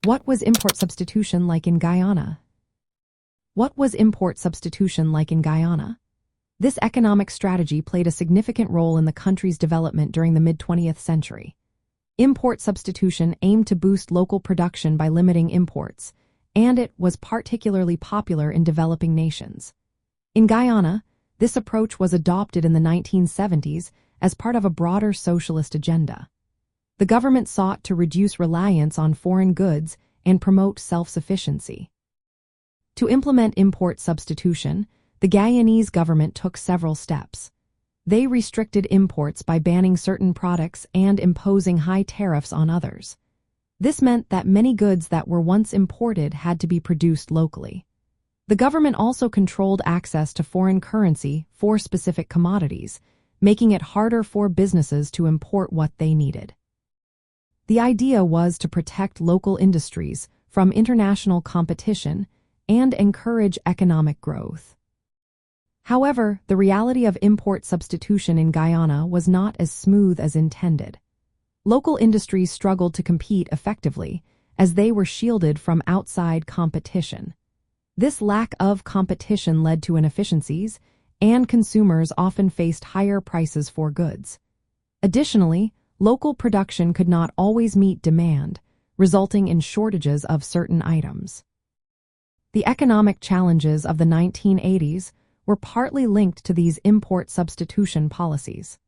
What was import substitution like in Guyana? What was import substitution like in Guyana? This economic strategy played a significant role in the country's development during the mid-20th century. Import substitution aimed to boost local production by limiting imports, and it was particularly popular in developing nations. In Guyana, this approach was adopted in the 1970s as part of a broader socialist agenda. The government sought to reduce reliance on foreign goods and promote self-sufficiency. To implement import substitution, the Guyanese government took several steps. They restricted imports by banning certain products and imposing high tariffs on others. This meant that many goods that were once imported had to be produced locally. The government also controlled access to foreign currency for specific commodities, making it harder for businesses to import what they needed. The idea was to protect local industries from international competition and encourage economic growth. However, the reality of import substitution in Guyana was not as smooth as intended. Local industries struggled to compete effectively as they were shielded from outside competition. This lack of competition led to inefficiencies, and consumers often faced higher prices for goods. Additionally, local production could not always meet demand, resulting in shortages of certain items. The economic challenges of the 1980s were partly linked to these import substitution policies.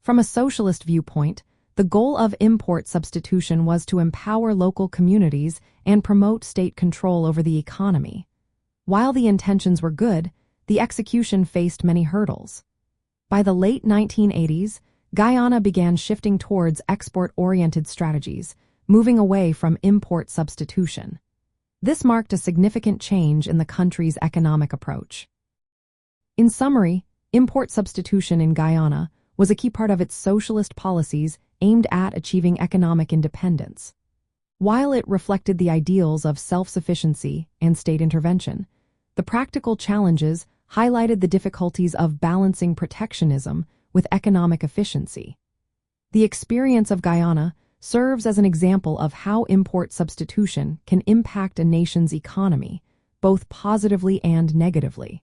From a socialist viewpoint, the goal of import substitution was to empower local communities and promote state control over the economy. While the intentions were good, the execution faced many hurdles. By the late 1980s, Guyana began shifting towards export-oriented strategies, moving away from import substitution. This marked a significant change in the country's economic approach. In summary, import substitution in Guyana was a key part of its socialist policies aimed at achieving economic independence. While it reflected the ideals of self-sufficiency and state intervention, the practical challenges highlighted the difficulties of balancing protectionism with economic efficiency. The experience of Guyana serves as an example of how import substitution can impact a nation's economy, both positively and negatively.